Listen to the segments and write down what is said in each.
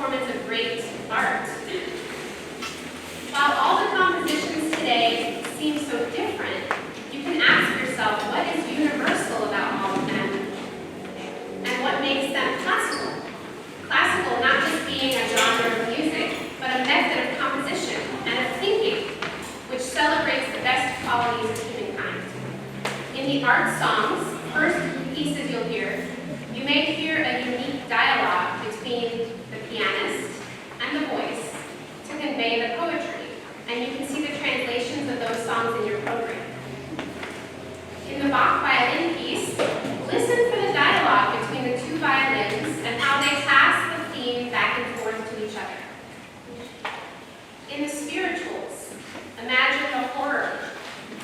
performance of great art. While all the compositions today seem so different, you can ask yourself what is universal about all of them and what makes them classical. Classical not just being a genre of music, but a method of composition and of thinking, which celebrates the best qualities of humankind. In the art songs, first pieces you'll hear, you may hear a unique dialogue between the pianist and the voice to convey the poetry, and you can see the translations of those songs in your program. In the Bach violin piece, listen for the dialogue between the two violins and how they pass the theme back and forth to each other. In the spirituals, imagine the horror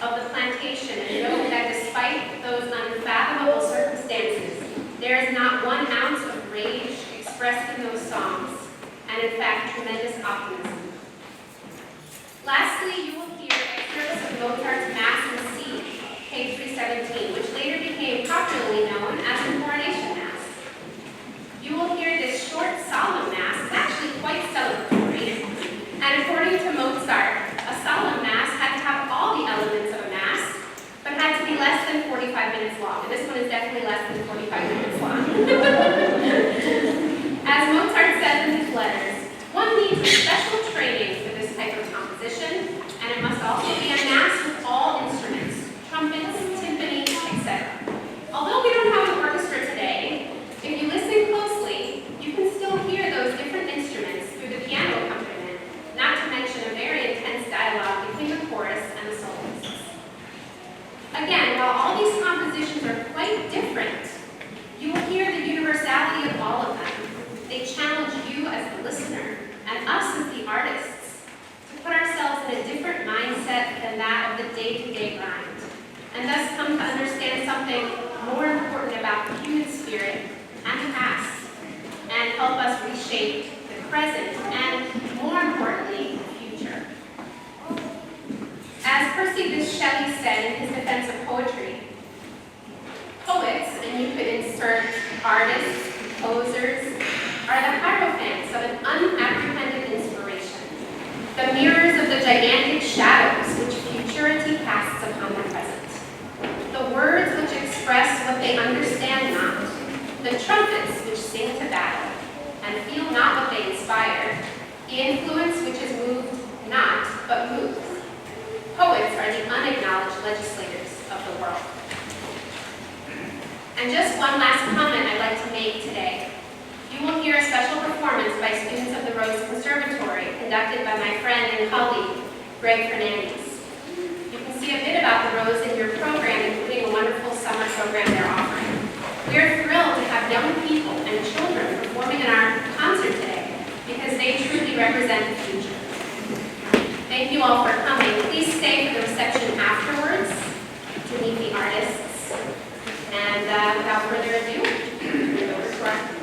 of the plantation and know that despite those unfathomable circumstances, there is not 1 ounce of rage expressed in those songs, and in fact, tremendous optimism. Lastly, you will hear excerpts of Mozart's Mass in C, page 317, which later became popularly known as the Coronation Mass. You will hear this short, solemn Mass is actually quite celebratory, and according to Mozart, a solemn Mass had to have all the elements of a Mass, but had to be less than 45 minutes long, and this one is definitely less than 45 minutes long. As Mozart says in his letters, one needs a special training for this type of composition, and it must also be a Mass with all instruments, trumpets, timpani, etc. Although we don't have an orchestra today, if you listen closely, you can still hear those different instruments through the piano accompaniment, not to mention a very intense dialogue between the chorus and the soloists. Again, while all these compositions are quite different, you will hear the universality of all of them. They challenge you as the listener and us as the artists to put ourselves in a different mindset than that of the day-to-day grind, and thus come to understand something more important about the human spirit and the past, and help us reshape the present and, more importantly, the future. As Percy Bysshe Shelley said in his defense of poetry, poets, and you could insert artists, composers, are the hierophants of an unapprehended inspiration, the mirrors of the gigantic shadows which futurity casts upon the present, the words which express what they understand not, the trumpets which sing to battle and feel not what they inspire, the influence which is moved not but moves. Poets are the unacknowledged legislators of the world. And just one last comment I'd like to make today. You will hear a special performance by students of the Rose Conservatory, conducted by my friend and colleague, Greg Fernandez. You can see a bit about the Rose in your program, including a wonderful summer program they're offering. We are thrilled to have young people and children performing in our concert today, because they truly represent the future. Thank you all for coming. Please stay for the reception afterwards to meet the artists. And without further ado, over to our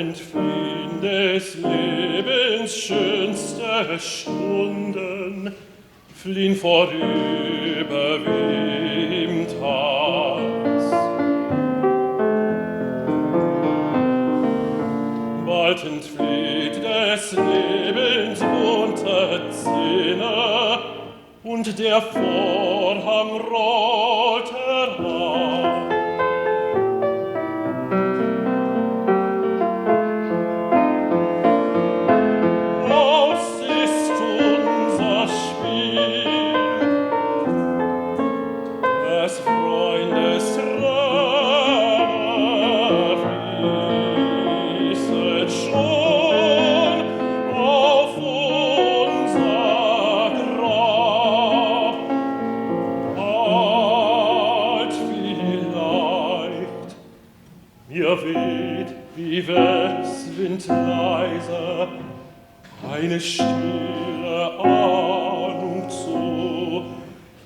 entfliehen des Lebens schönste Stunden, fliehen vorüber wie im Tanz. Bald entflieht des Lebens bunte Szene, und der Vorhang rollt herab. Aus ist unser Spiel, des Freundes Träne fließen schon auf unser Grab. Bald vielleicht, mir weht wie Westwind leise eine stille Ahnung zu,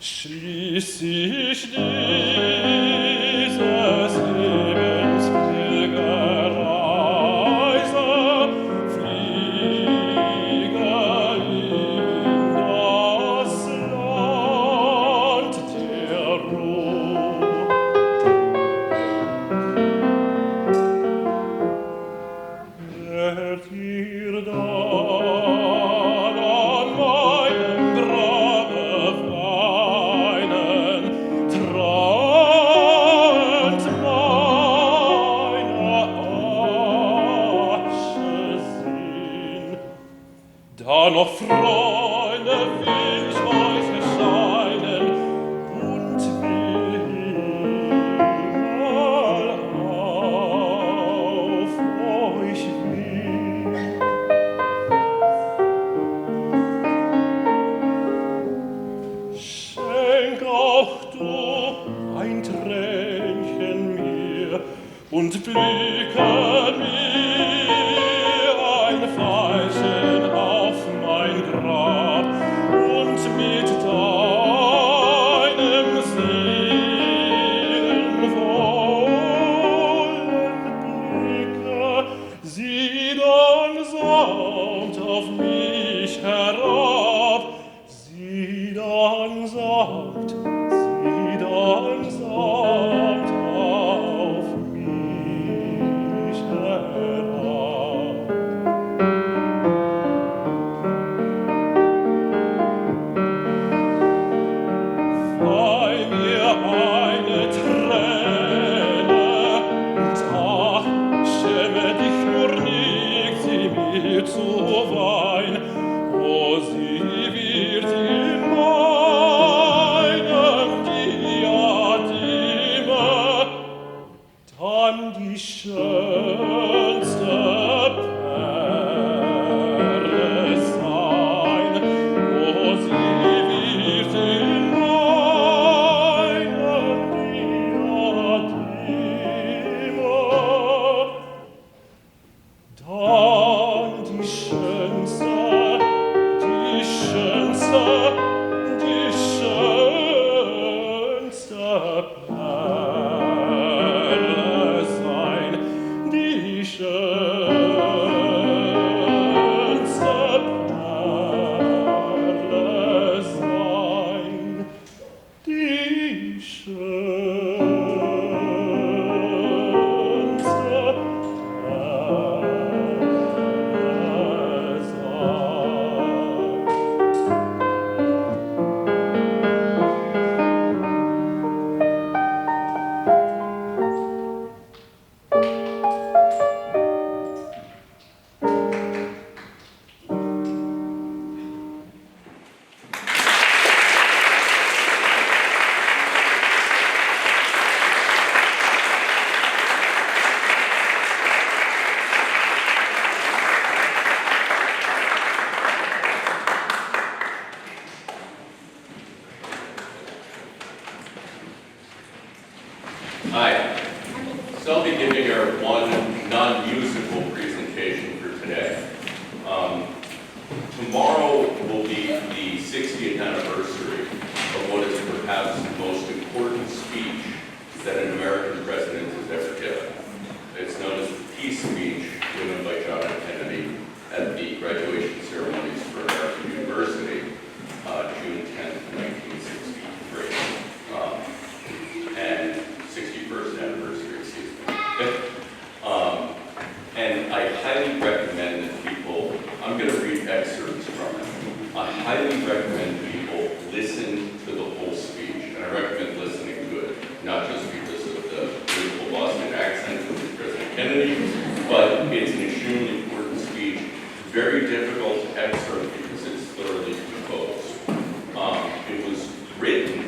schließ ich dieses Lebens Pilgerreise, fliege in das Land der Ruhe. Werd ihr dann an meinem Grabe weinen, trauend meine Asche sehen, da noch Freunde will ich euch erscheinen und will Himmel auf euch wehen. Schenk auch du ein Tränchen mir und blicke mir ein Veilchen auf mein Grab und mit deinem seelenvollen Blicke sieh dann sanft auf mich herab, sieh dann sanft auf mich herab. Weih mir eine Träne, und ach, schäme dich nur nicht, sie mir zu weinen, oh, sie wird in meinem Diademe dann die schönste Perle sein, oh, sie wird in meinem Diademe dann die schönste Perle sein, die schönste And I highly recommend that people, I'm going to read excerpts from it. I highly recommend people listen to the whole speech. And I recommend listening to it, not just because of the beautiful Boston accent of President Kennedy, but it's an extremely important speech. Very difficult to excerpt because it's thoroughly composed. It was written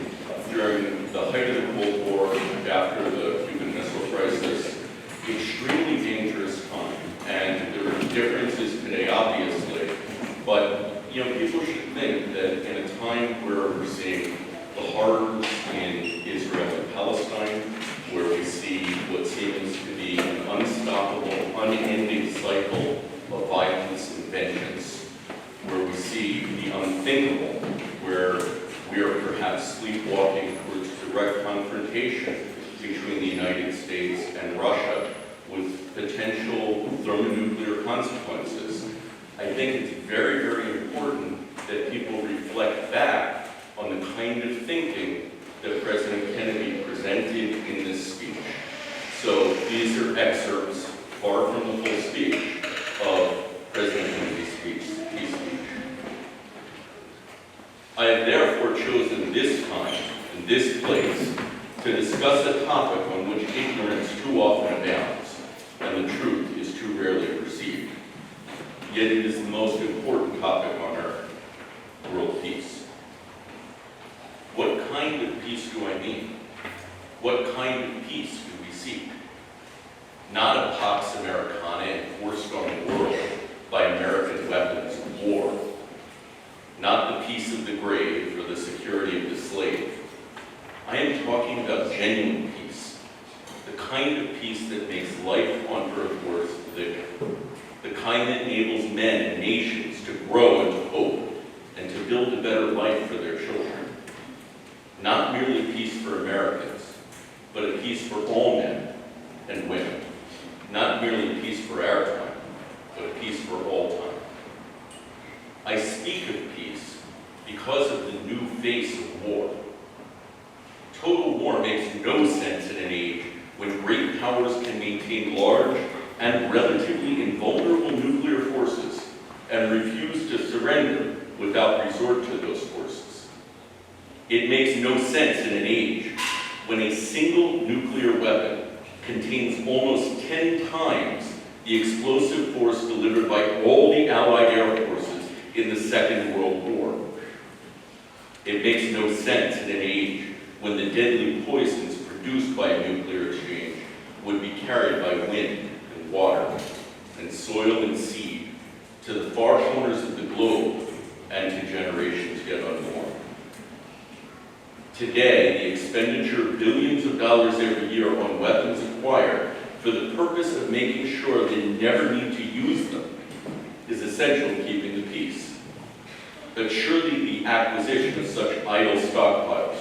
during the height of the Cold War, after the Cuban Missile Crisis. Extremely dangerous time, and there are differences today, obviously, but people should think that in a time where we're seeing the horrors in Israel and Palestine, where we see what seems to be an unstoppable, unending cycle of violence and vengeance, where we see the unthinkable, where we are perhaps sleepwalking towards direct confrontation between the United States and Russia with potential thermonuclear consequences. I think it's very, very important that people reflect back on the kind of thinking that President Kennedy presented in this speech. So these are excerpts, far from the full speech, of President Kennedy's peace speech. I have therefore chosen this time and this place to discuss a topic on which ignorance too often abounds, and the truth is too rarely perceived. Yet it is the most important topic on earth: world peace. What kind of peace do I mean? What kind of peace do we seek? Not a Pax Americana enforced on the world by American weapons of war. Not the peace of the grave or the security of the slave. I am talking about genuine peace, the kind of peace that makes life on earth worth living, the kind that enables men and nations to grow and to hope and to build a better life for their children. Not merely peace for Americans, but a peace for all men and women. Not merely peace for our time, but a peace for all time. I speak of peace because of the new face of war. Total war makes no sense in an age when great powers can maintain large and relatively invulnerable nuclear forces and refuse to surrender without resort to those forces. It makes no sense in an age when a single nuclear weapon contains almost 10 times the explosive force delivered by all the Allied air forces in the Second World War. It makes no sense in an age when the deadly poisons produced by a nuclear exchange would be carried by wind and water and soil and seed to the far corners of the globe and to generations yet unborn. Today, the expenditure of billions of dollars every year on weapons acquired for the purpose of making sure they never need to use them is essential to keeping the peace. But surely the acquisition of such idle stockpiles,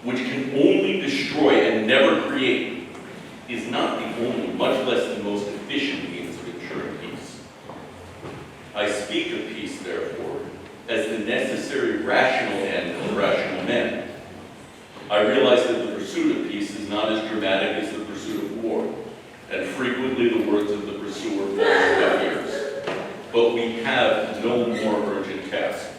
which can only destroy and never create, is not the only, much less the most efficient means of ensuring peace. I speak of peace, therefore, as the necessary rational end of rational men. I realize that the pursuit of peace is not as dramatic as the pursuit of war, and frequently the words of the pursuer fall on deaf ears. But we have no more urgent task.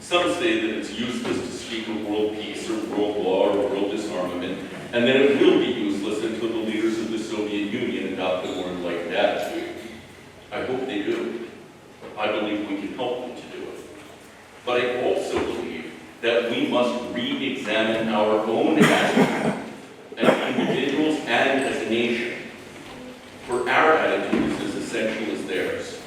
Some say that it's useless to speak of world peace or world law or world disarmament, and that it will be useless until the leaders of the Soviet Union adopt a more enlightened attitude. I hope they do. I believe we can help them to do it. But I also believe that we must re-examine our own attitude as individuals and as a nation. For our attitude is as essential as theirs.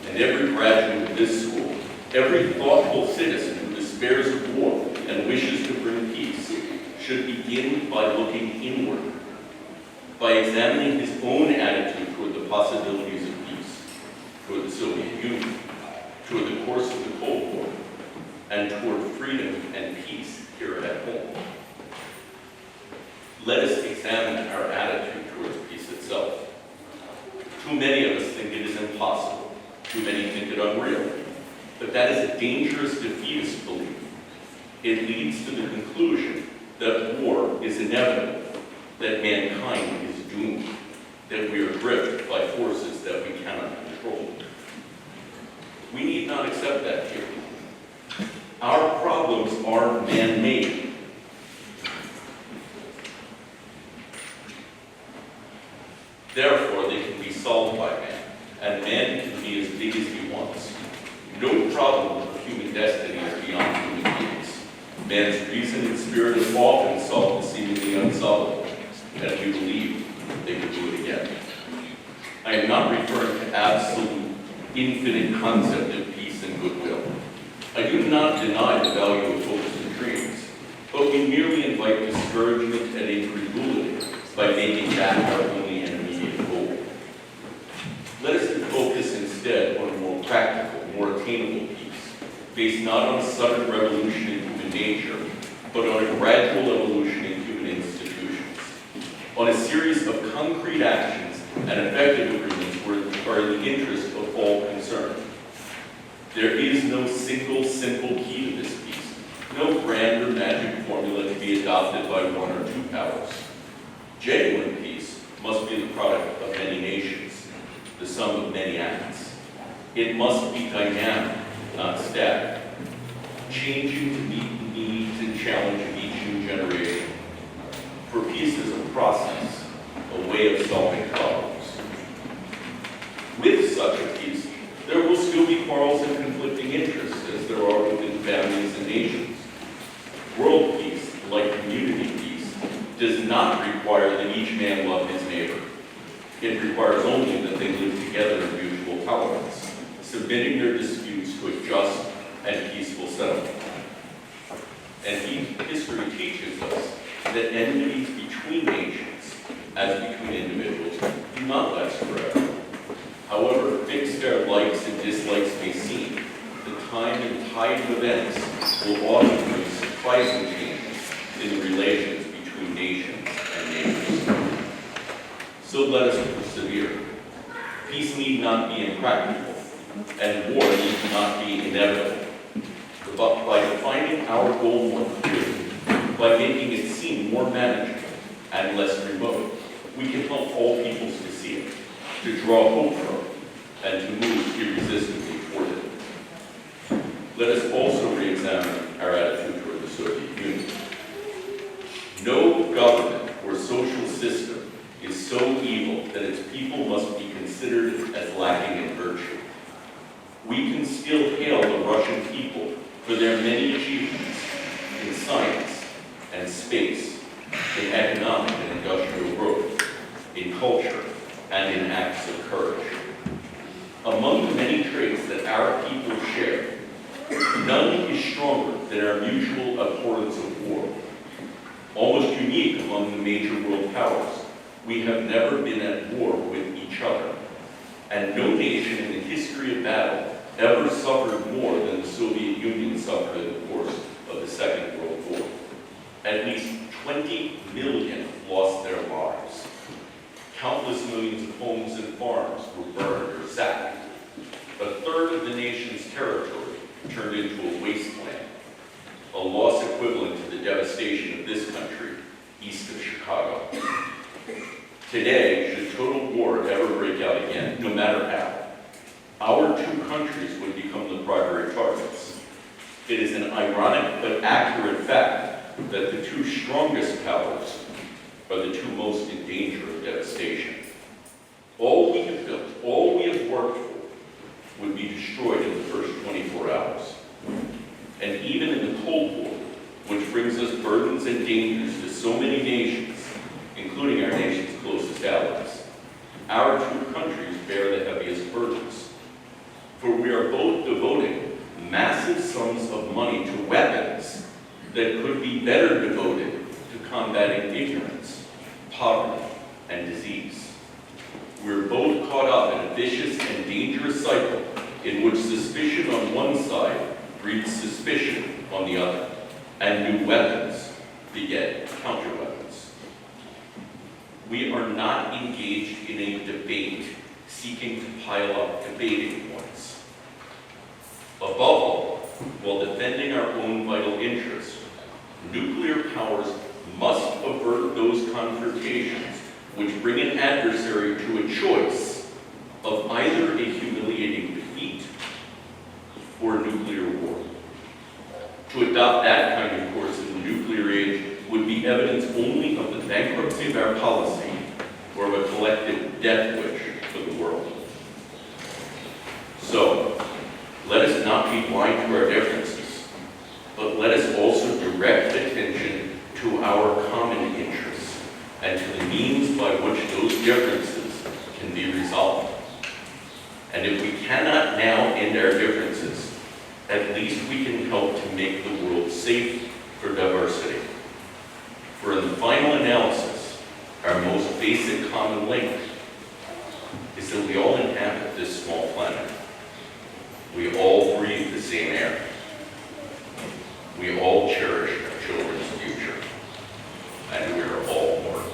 And every graduate of this school, every thoughtful citizen who despairs of war and wishes to bring peace should begin by looking inward, by examining his own attitude toward the possibilities of peace, toward the Soviet Union, toward the course of the Cold War, and toward freedom and peace here at home. Let us examine our attitude towards peace itself. Too many of us think it is impossible. Too many think it unreal. But that is a dangerous defeatist belief. It leads to the conclusion that war is inevitable, that mankind is doomed, that we are gripped by forces that we cannot control. We need not accept that theory. Our problems are man-made. Therefore, they can be solved by man, and man can be as big as he wants. No problem of human destiny is beyond human beings. Man's reason and spirit have often solved the seemingly unsolvable, and we believe they can do it again. I am not referring to absolute, infinite concept of peace and goodwill. I do not deny the value of hopes and dreams, but we merely invite discouragement and incredulity by making that our only and immediate goal. Let us focus instead on a more practical, more attainable peace, based not on a sudden revolution in human nature, but on a gradual evolution in human institutions, on a series of concrete actions and effective agreements which are in the interest of all concerned. There is no single, simple key to this peace, no grand or magic formula to be adopted by one or two powers. Genuine peace must be the product of many nations, the sum of many acts. It must be dynamic, not static, changing to meet the needs and challenge of each new generation. For peace is a process, a way of solving problems. With such a peace, there will still be quarrels and conflicting interests, as there are within families and nations. World peace, like community peace, does not require that each man love his neighbor. It requires only that they live together in mutual tolerance, submitting their disputes to a just and peaceful settlement. And history teaches us that enmities between nations, as between individuals, do not last forever. However fixed their likes and dislikes may seem, the time and tide of events will often bring surprising changes in the relations between nations and neighbors. So let us persevere. Peace need not be impractical, and war need not be inevitable. But by defining our goal more clearly, by making it seem more manageable and less remote, we can help all peoples to see it, to draw hope from it, and to move irresistibly toward it. Let us also re-examine our attitude toward the Soviet Union. No government or social system is so evil that its people must be considered as lacking in virtue. We can still hail the Russian people for their many achievements in science and space, in economic and industrial growth, in culture, and in acts of courage. Among the many traits that our people share, none is stronger than our mutual abhorrence of war. Almost unique among the major world powers, we have never been at war with each other, and no nation in the history of battle ever suffered more than the Soviet Union suffered in the course of the Second World War. At least 20 million lost their lives. Countless millions of homes and farms were burned or sacked. A third of the nation's territory turned into a wasteland, a loss equivalent to the devastation of this country east of Chicago. Today, should total war ever break out again, no matter how, our two countries would become the primary targets. It is an ironic but accurate fact that the two strongest powers are the two most in danger of devastation. All we have built, all we have worked for, would be destroyed in the first 24 hours. And even in the Cold War, which brings us burdens and dangers to so many nations, including our nation's closest allies, our two countries bear the heaviest burdens. For we are both devoting massive sums of money to weapons that could be better devoted to combating ignorance, poverty, and disease. We're both caught up in a vicious and dangerous cycle in which suspicion on one side breeds suspicion on the other, and new weapons beget counterweapons. We are not engaged in a debate seeking to pile up debating points. Above all, while defending our own vital interests, nuclear powers must avoid avert those confrontations which bring an adversary to a choice of either a humiliating defeat or nuclear war. To adopt that kind of course in the nuclear age would be evidence only of the bankruptcy of our policy or of a collective death wish for the world. So, let us not be blind to our differences, but let us also direct attention to our common interests and to the means by which those differences can be resolved. And if we cannot now end our differences, at least we can help to make the world safe for diversity. For in the final analysis, our most basic common link is that we all inhabit this small planet. We all breathe the same air. We all cherish our children's future. And we are all mortal.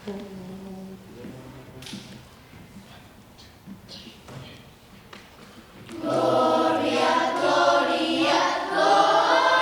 Gloria, Gloria, Gloria.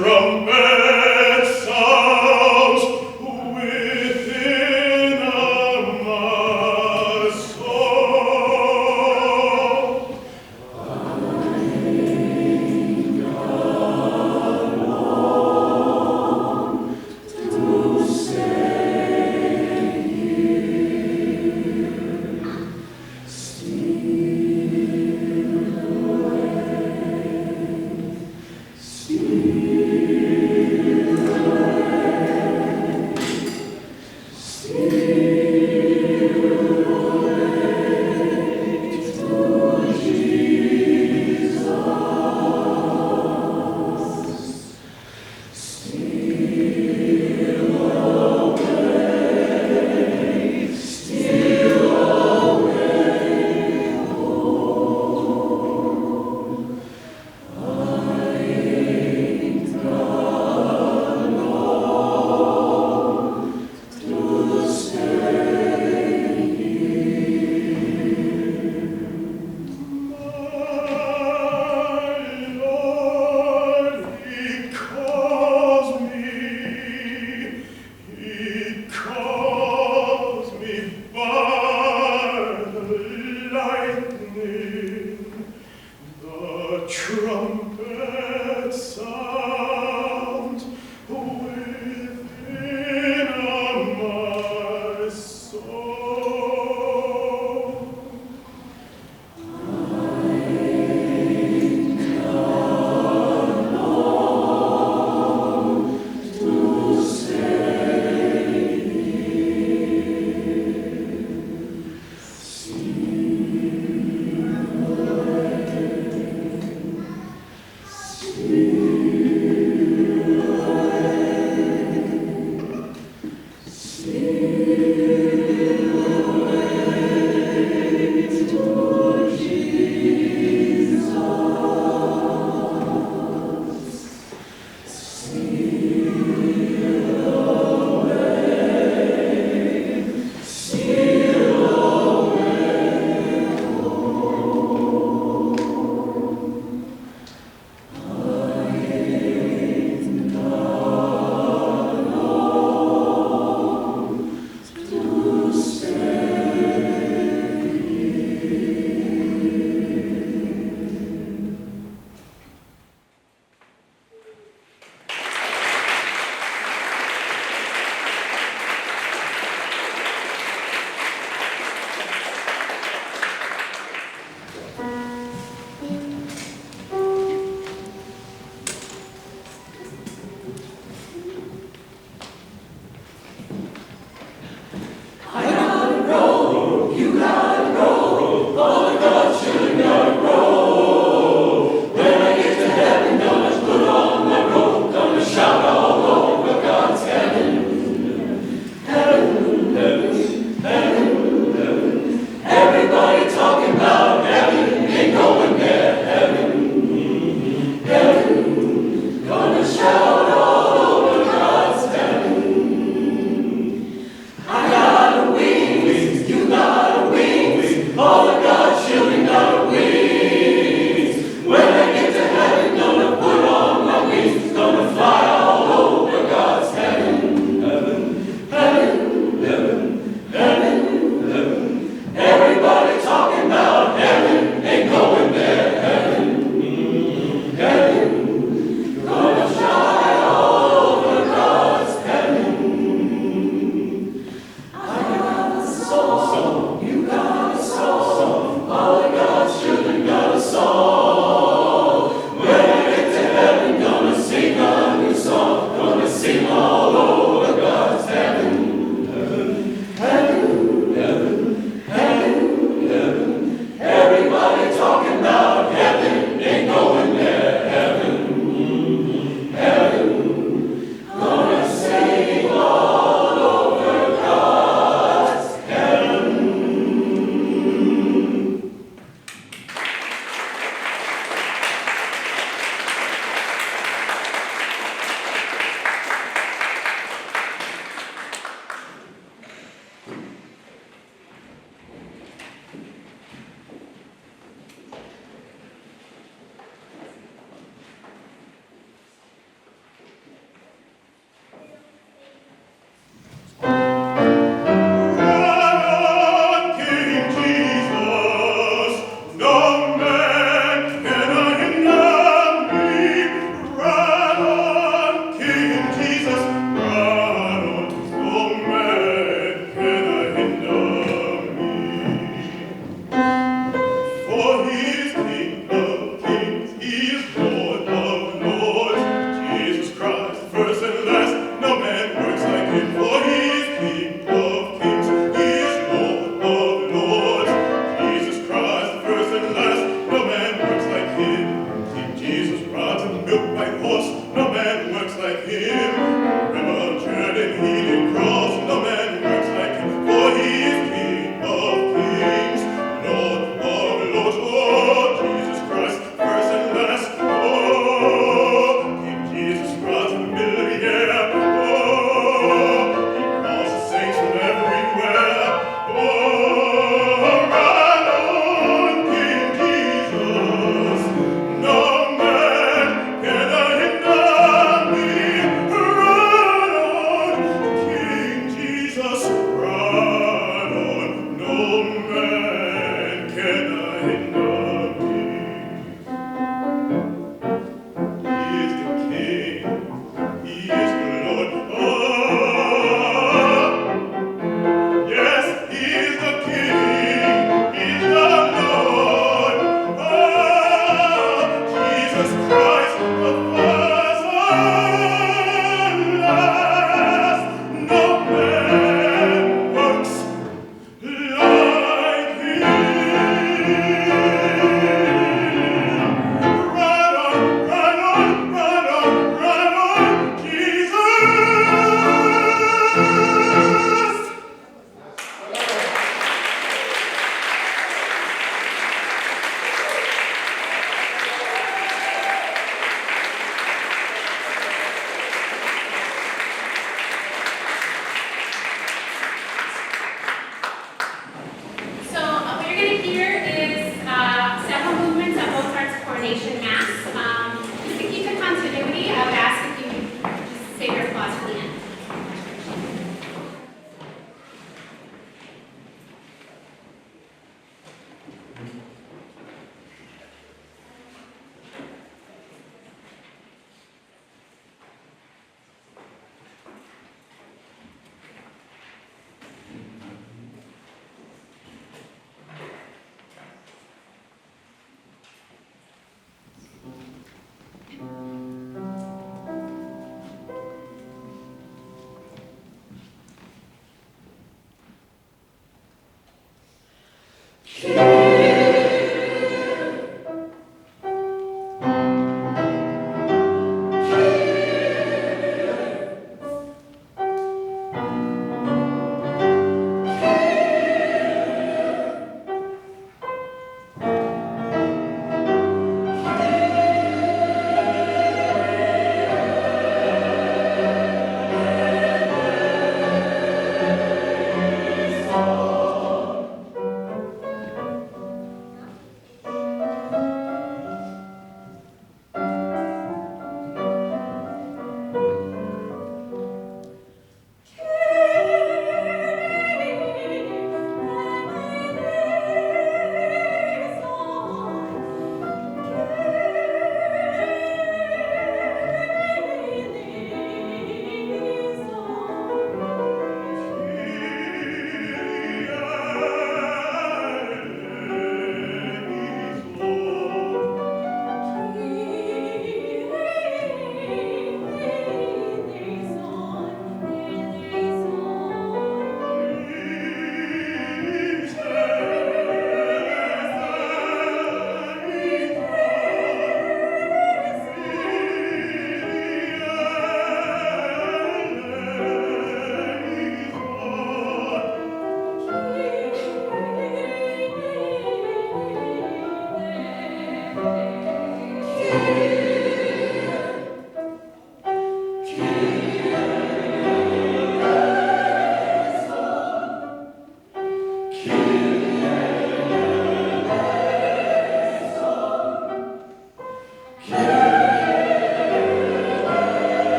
trumpet sounds within my soul. Trumpet sound within my soul. Sing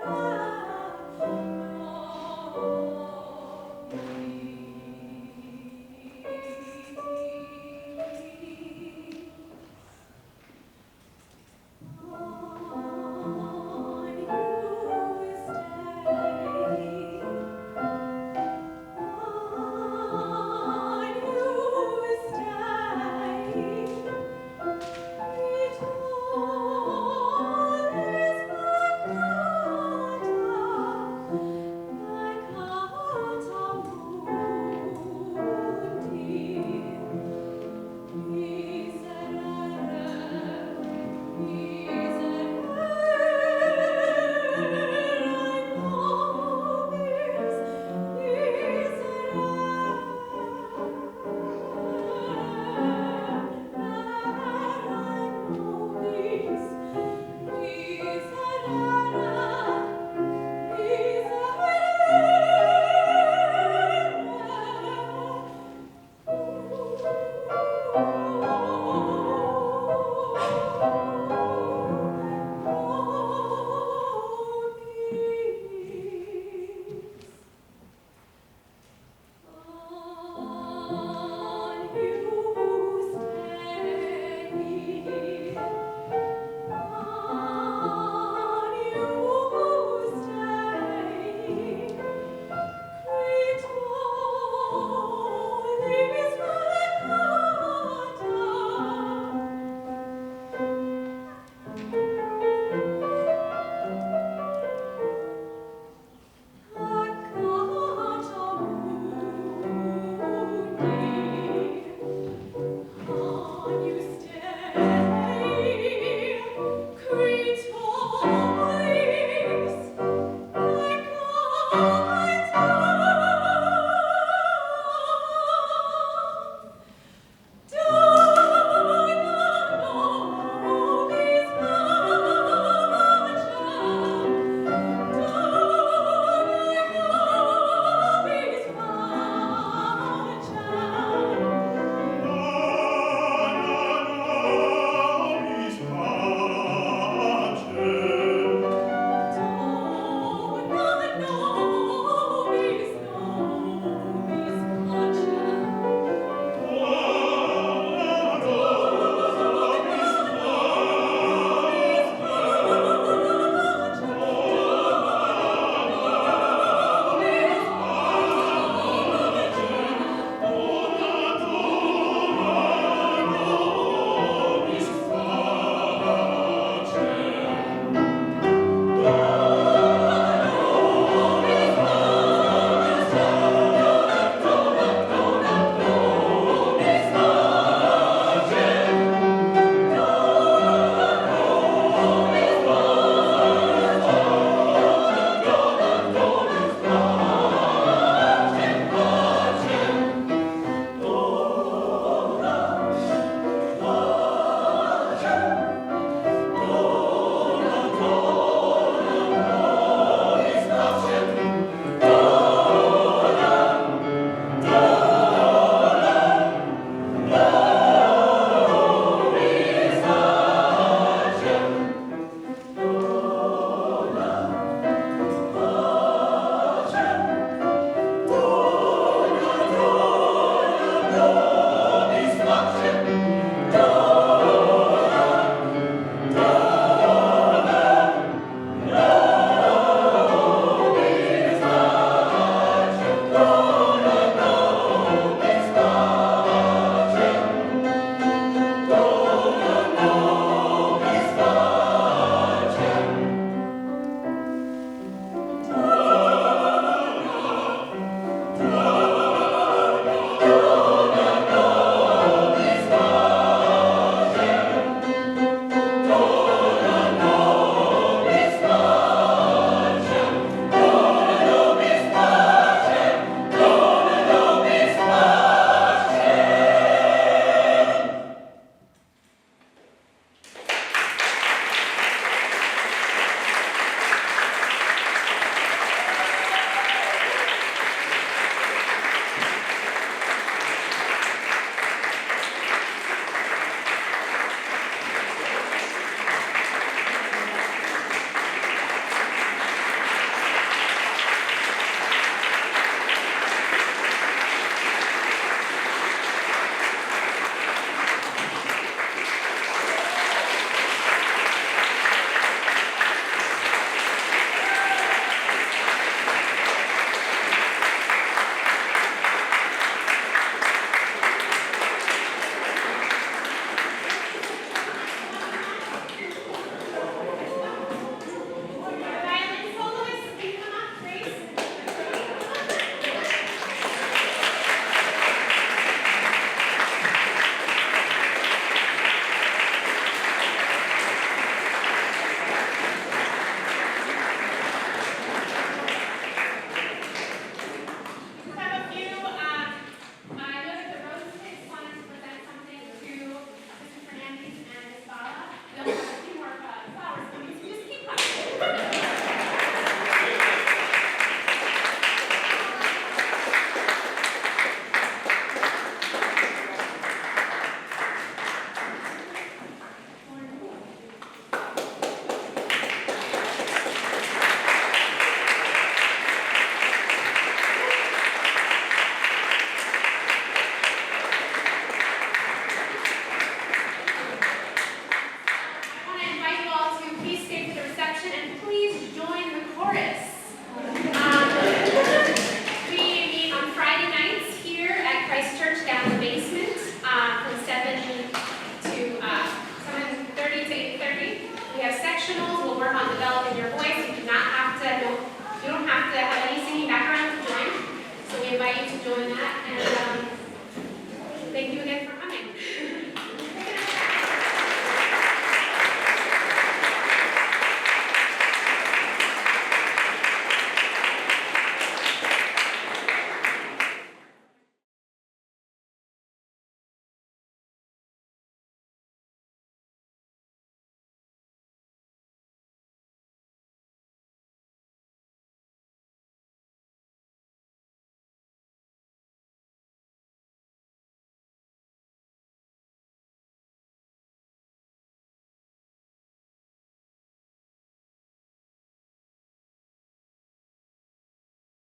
Bye.